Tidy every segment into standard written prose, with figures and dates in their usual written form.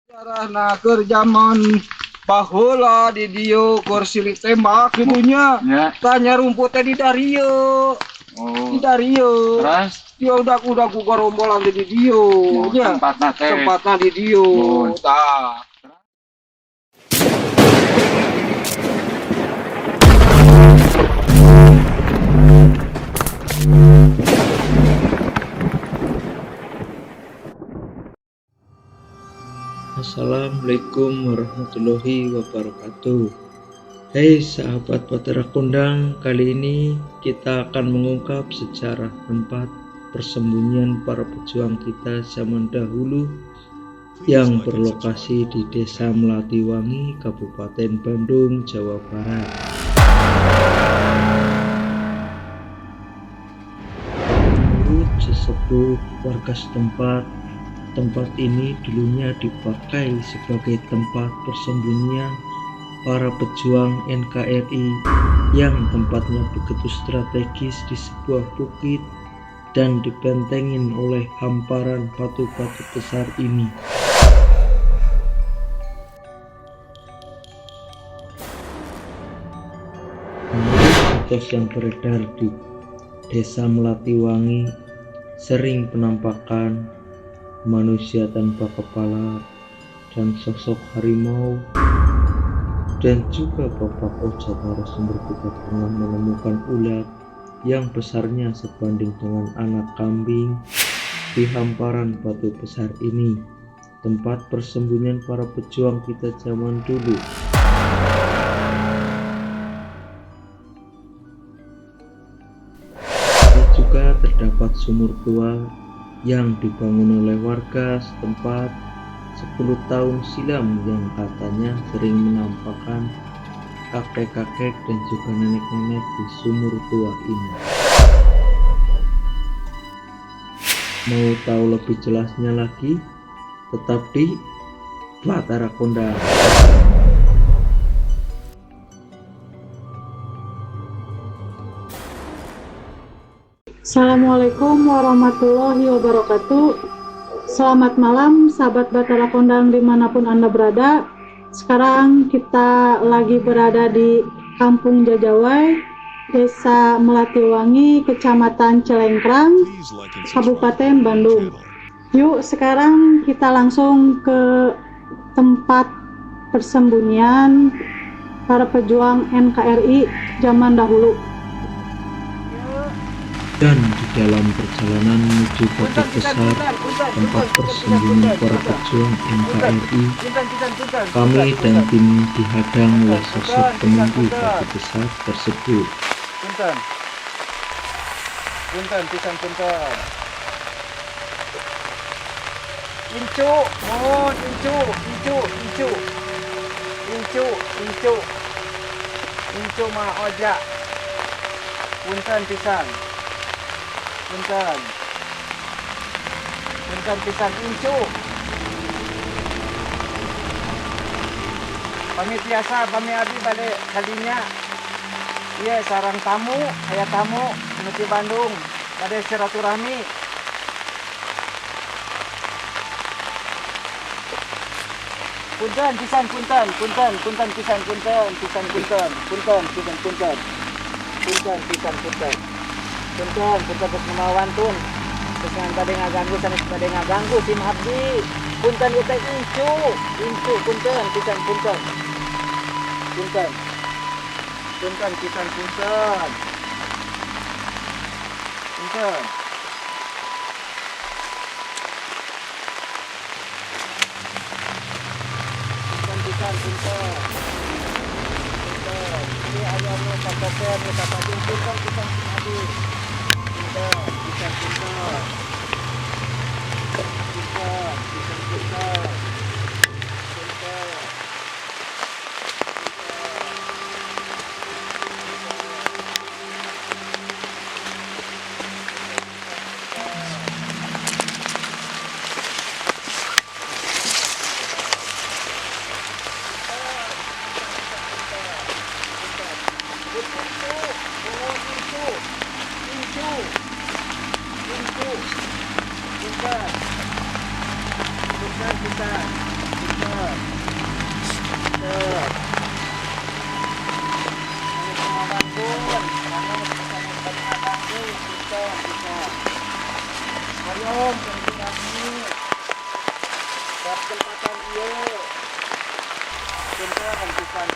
Karena keur zaman baheula di dieu keur silih tembak gitunya. Ya. Tanya rumputnya di Dario. Oh. Di Dario. Terus Ya udah ku gerombolan di dieu. oh, Ya. tempatna teh. Tempatna di dieu. Oh. Tah. Assalamualaikum warahmatullahi wabarakatuh. Hai sahabat Batara Kondang, kali ini kita akan mengungkap sejarah tempat persembunyian para pejuang kita zaman dahulu yang berlokasi di Desa Melatiwangi, Kabupaten Bandung, Jawa Barat. Menurut sesepuh warga setempat, tempat ini dulunya dipakai sebagai tempat persembunyian para pejuang NKRI yang tempatnya begitu strategis di sebuah bukit dan dibentengin oleh hamparan batu-batu besar ini. Menurut mitos yang beredar di Desa Melatiwangi, sering penampakan manusia tanpa kepala dan sosok harimau, dan juga Bapak Oja narasumber kita pernah menemukan ulat yang besarnya sebanding dengan anak kambing di hamparan batu besar ini, tempat persembunyian para pejuang kita zaman dulu. Juga terdapat sumur tua yang dibangun oleh warga setempat 10 tahun silam yang katanya sering menampakkan kakek-kakek dan juga nenek-nenek di sumur tua ini. Mau tahu lebih jelasnya lagi? Tetap di Batara Kondang. Assalamualaikum warahmatullahi wabarakatuh. Selamat malam sahabat Batara Kondang dimanapun Anda berada. Sekarang kita lagi berada di Kampung Jajawai, Desa Melatiwangi, Kecamatan Celengkrang, Kabupaten Bandung. Yuk sekarang kita langsung ke tempat persembunyian para pejuang NKRI zaman dahulu. Dan di dalam perjalanan menuju batu besar tempat persembunyian para pejuang NKRI, kami dan tim dihadang oleh sosok penunggu batu besar tersebut. Punten. Punten pisan punten. Incu, mohon incu. Incu mah oja. Punten pisan. Punten pisan incu. Pami biasa, pami abdi balik kalinya. Iya, sarang tamu, aya tamu menuju Bandung, bade silaturahmi. Punten pisan. Punten terus memawantun. Terus ngan bade ngaganggu sanes bade ngaganggu tim abdi. Punten ieu teh incu, punten pisan. Punten pisan. Ini ayamnya pakai kita pakai punten pisan abdi. Punten kesempatan ieu. Punten pisan.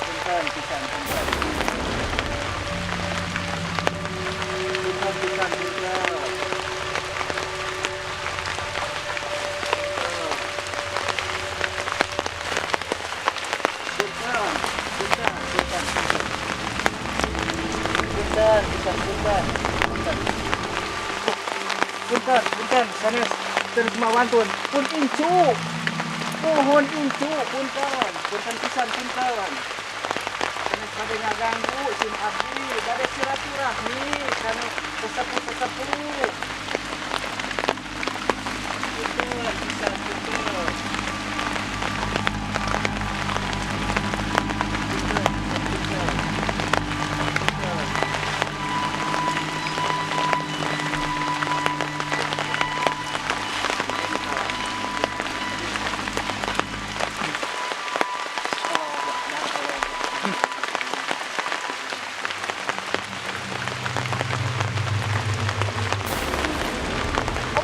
Punten pisan punten. Punten, sanes terus mawantun. Pun incu. Mohon incu, punten pisan punten. Sanes bade ngaganggu si abdi, bade silaturahmi sanes sesepuh. Punten pisan punten.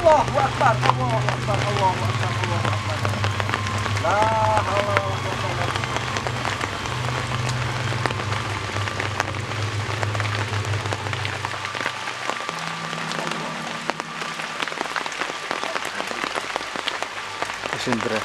Allahu Akbar. La haula wala quwwata illa billah. Sindra.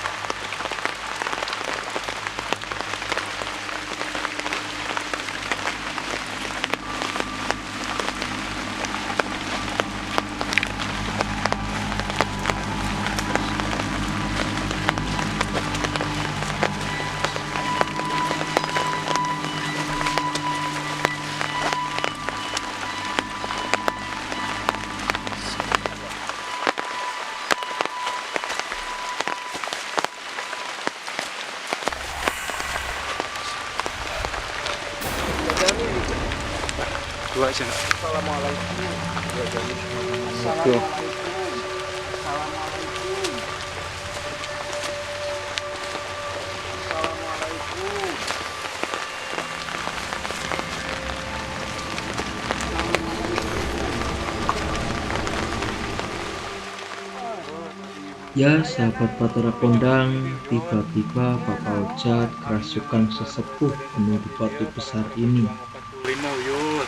Dua aja. Assalamualaikum. Tuh. Ya sahabat Batara Kondang, tiba-tiba Papa Ojat kerasukan sesepuh penuh di batu besar ini. Lima Yud.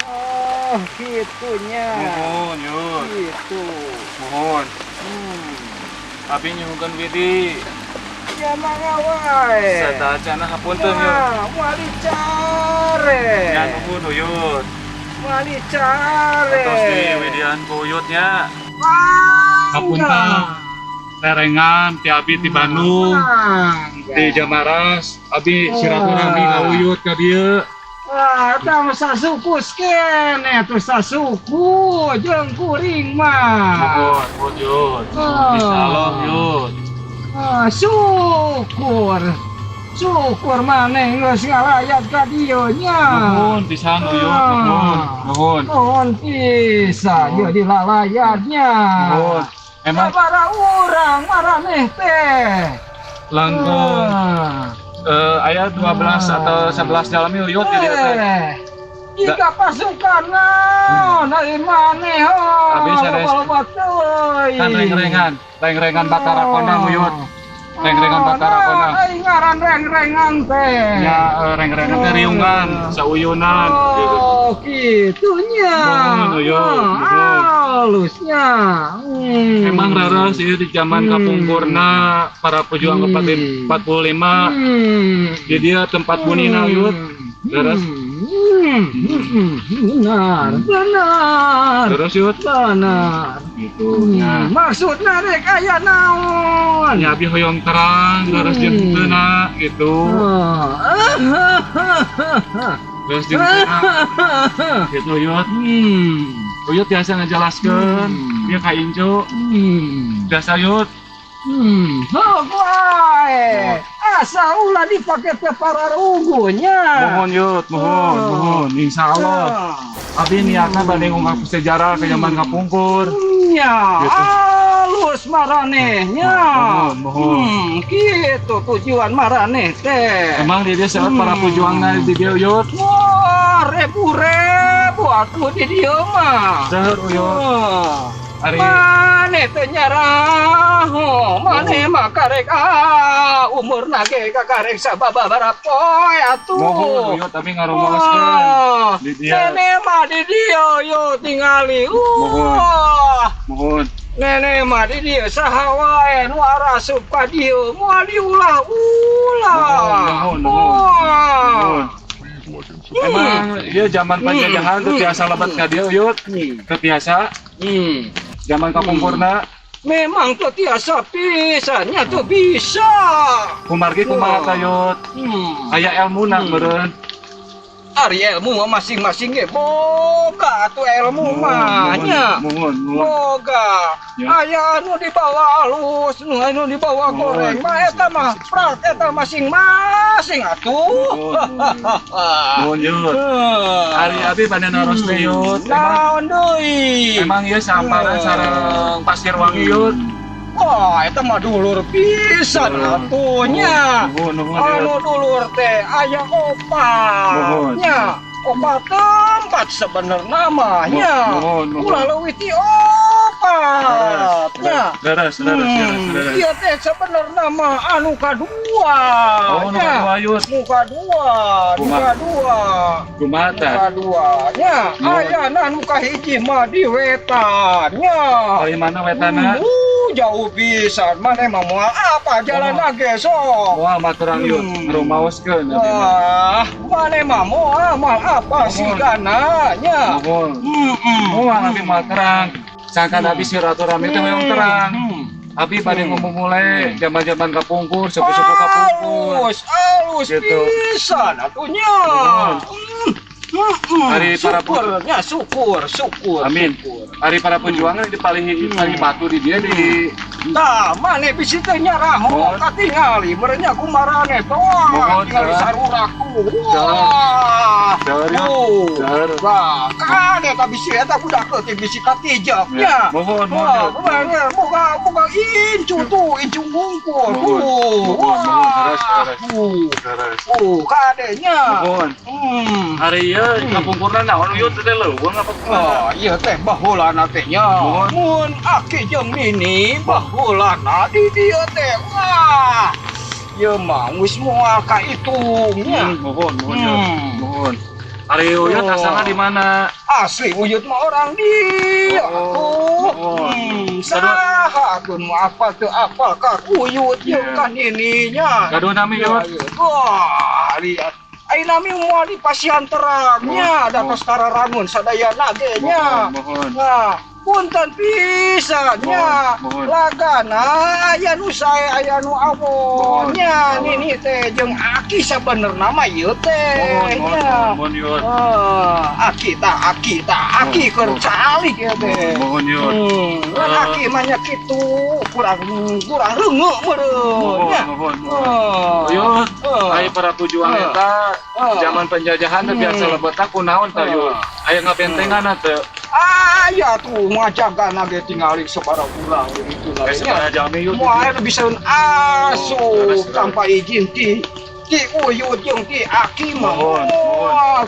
Oh, gitunya. Mohon Yud. Gitu. Mohon. Abi nyuhun widi. Ya mangga wae. Sadacana hapunten Yud. Wah, wali care. Nya nuhun Yud. Wali care. Terus di widian ku Yudnya. Hapunten. Lerengan ti abi ti Bandung. Di Jamaras abi silaturahmi ngauyut ka dieu. Wah, tama sasuku skene tuh sasuku jeung kuring mah. Mohon Yud. Oh. Insyaallah Yud. Syukur maneh geus ngalayat ka dieu nya. Mohon pisan Yud, mohon. Mohon pisan ieu dilalayatnya. Mohon. Emang Sabaraha urang maraneh teh. langkung ayat 12 atau 11 dalam Yud di dieu teh. Jika pasukan naon dari maneh Abi sanes. Kan reng-rengan Batara Kondang Yud. Reng-rengan Batara Kondang. Ngaran reng-rengan teh. Ya reng-rengan teh riungan, sauyunan gitu. Oh, gitunya. Mohon, Yud, mohon. Halusnya. Emang rara sih di zaman kapungkurna para pejuang ke 45 di dia tempat bunina Yud. Terus benar. terus Yud Benar. gitu ya. Maksudna rek aya naon? Ya abi hoyong terang terus jeung teuna gitu. Terus jeung teuna gitu Yud. Yud biasa ngajelaskeun dia ka Incu. Biasa Yud. Wae. Asa ulah dipake teh para rugunya. Mohon Yud, mohon. Insyaallah. Abi niatna bade ngungkap sejarah ke zaman kapungkur. Ya, Gitu. halus maranehnya. Mohon. Gitu tujuan maraneh teh. Emang dia seueur para pejuangna di dieu Yud. Wah, rebu-rebu atuh di dieu mah. Seueur Yud. Ari Mane teu nyaraho, mane mah karek umur nage kakarek sababaraha poe atuh. mohon yuk tapi ngarumaoskeun di dia. Nene mah di dia yo tingali. Mohon. Nene mah di dia saha wae nu arasup ka dieu moal diulah-ulah. Mohon. Emang dia zaman penjajahan tuh biasa lebat ka dia yut. Teu biasa zaman kapungkurna Memang tuh tiasa pisannya tuh bisa. kumargi kumaha tah yut. Aya elmuna meureun. Ari ilmu mah masing-masing ge boga atuh ilmu mah nya. Mohon. Boga. Ya. Aya anu dibawa halus, anu dibawa goreng mah eta mah prak eta masing-masing atuh. Mohon yut. Ari abi bade naros teh yut. Naon deui? Emang ieu samparan sareng Pasir Wangi yut. Wah, eta mah dulur pisan atuhnya. Mohon Anu yut. dulur teh aya Mohon. opatnya. Opat tempat sebenarnya mah nya. Mohon. Ulah leuwih ti opatnya. Leres. Ieu teh sebenarnya mah anu kadua. Oh, nu kadua yut. Nu kadua. Kumaha tah? Kadua nya. Mohon. Ayana nu kahiji mah di wetan nya. Dari mana wetana? Jauh pisan mana emang moal apa jalan lagi sok. Moal maturang yut, ngarumaoskeun abi mah. Wah, mana emang moal apa sih gananya? Mohon. Moal abi mah terang. Sangkan abi silaturahmi teh memang terang. Abi bade ngomong mulai zaman-zaman kapungkur, sepuh-sepuh kapungkur. Alus Gitu. pisan atunya. Hari para syukur. Amin. Hari para perjuangan di paling batu di dia di Tah, mana bisi teh nyaraho Mohon. katingali merenya kumarane toh. Mohon, Tingali Sar. saruraku. Sar, ya. Sar. Wah, kan eta bisi eta budak teh bisi katijak nya. Mohon. Wah, kemarin moga incu ngungkul. Mohon. Kadenya. Mohon. Hari ieu kapungkurna naon yut teh leuweung apa kumaha? Iya teh bahulana teh nya. Mohon. Mun aki jeung Nini bahulana di dieu teh. Wah. Ieu mah geus moal ka itungnya. Mohon. Hari uyut asalna di mana? Asli Uyut mah orang dia Mohon. saha kun mah apa teu apa ka Uyut Iya. jeung kan ininya. Gaduh nami yut. Wah, lihat. Ai nami moal di pasian terangnya, datos kararangun sadayana ge nya. Mohon. Nah, punten pisannya. Mohon. Lagana aya nu sae aya nu awon nya. Mohon. Nini teh jeung Aki sabenerna mah ieu teh nya. Mohon yut. Aki keur calik ya teh. Mohon yut. Lan Aki mah nya kitu kurang reungeuk meureun nya. Mohon. Yut. Ai para pejuang eta zaman penjajahan teh biasa lebetna kunaon tah yut. Aya ngabentengan teh. Aya tuh ngajagan ge tingali sabaraha ulang gitu Geus nya. jami yut. Moal bisa asup tanpa izin ti Uyut jeung ti Aki mah. Mohon.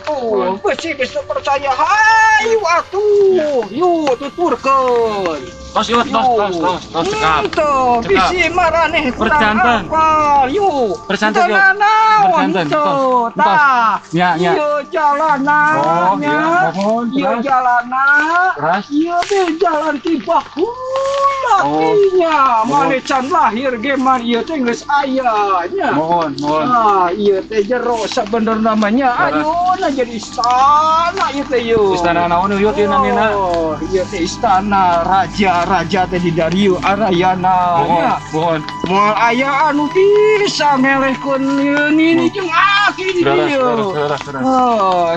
Tuh, besi geus percaya hayu atuh. Yuk tuturkeun. Tos yut, tos cekap. Tuh, bisi maraneh Percanten. Yuk. Percanten, yuk. Percanten, tos. Tah. Nya. Ieu jalanan. Oh, iya, mohon, Ieu terus. jalanan. Terus? Ieu teh jalan ti baheula Oh. nya. Mohon. Mane can lahir ge man ieu teh geus aya nya. Mohon. Ieu teh jero sabenerna namanya. Terus. Ayeuna jadi istana ieu teh yeuh. Istana naon yut ieu namina? Oh, ieu teh istana raja teh di Dariu Arayana nya. Mohon. Moal aya anu bisa ngelehkeun Nini jeung Aki di dieu.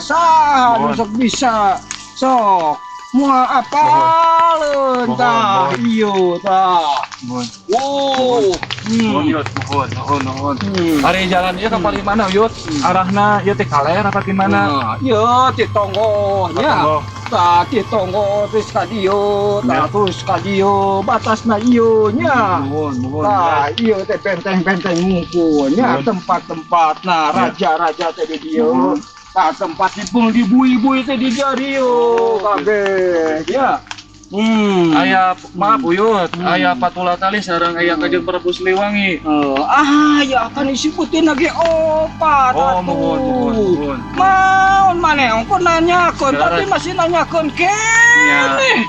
Saha anu Mohon. sok bisa. Sok moal apaleun Mohon. tah Mohon. ieu tah. Mohon. Mohon. Yut, mohon. Hari jalan ieu ka paling mana yut? Arahna ieu teh kaler apa di mana? Ya, di tonggo nya. Tonggo. Tah di tonggo terus ka dieu, Ya. tah terus ka dieu, batasna ieu nya. Mohon. Tah ieu teh benteng-benteng ngungkul nya, Mohon. tempat-tempatna Ya. raja-raja teh di dieu. Mohon. Tah tempat dibul dibui-bui teh di dieu kabeh ya. Aya maaf Uyut, aya patula tali sareng aya Kanjeng Prabu Siliwangi. Ya akan disebutin lagi opat. Oh, mohon. Maun maneh engko nanyakeun tapi masih nanyakeun keneh.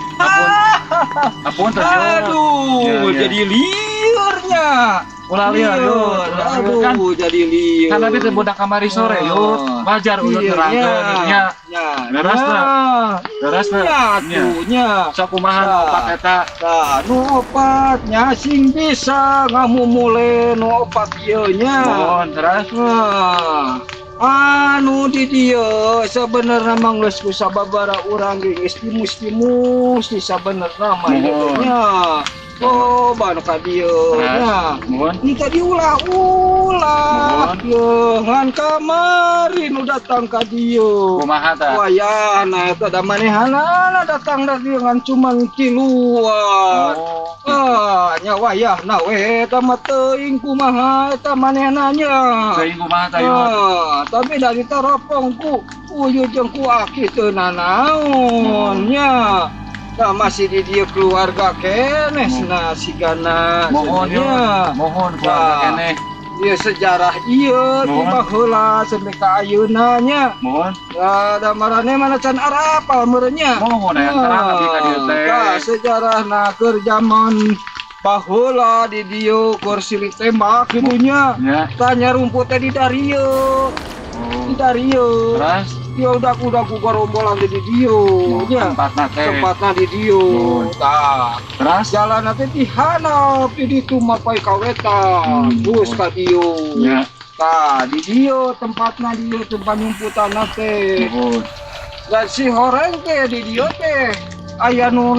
Apun teh. Aduh, jadi liurnya. Ulah liar Yut. Aduh, jadi liur. Kan tadi teh budak kamari sore Yut. Wajar Uyut nerangkeun nya. Beres lah. Nya. Sok kumaha opat eta? Nu opatnya sing bisa ngamumule nu opat ieu nya. Mohon terus. Anu di dieu sabenerna mah geus ku sababara urang ge geus timus-timus di sabenerna mah ieu nya. Oh, banu ka dieu nya. Mohon. Ini tadi ulah-ulah. Ye, ngan kamari nu datang ka dieu. Kumaha tah? Wayahna eta da manehana datang da dieu ngan cuman kiluar. Nya wayahna we eta mah teuing kumaha eta manehna nya. Teuing kumaha tah Yut? Tapi dari teropongku uyuh jeung ku aki teu nanaon nya. Nah, masih di dia keluarga keneh sigana mohon ya mohon keluarga keneh ieu sejarah ieu ti baheula sampai ka ayeuna nya mohon da marane mana can arapal meureun nya mohon aya terang abdi ka dieu teh sejarahna keur zaman baheula di dieu keur silih tembak kitu nya tanya rumput teh di darieu di darieu terus dia udah ku gorombolan di dieu nya tempatna di dieu tah terus jalan teh ti handap di ditu mapai kawetan terus ka dieu tah di dieu tempatna dieu tempat nyumputanna teh dan si horeng teh di dieu teh aya nu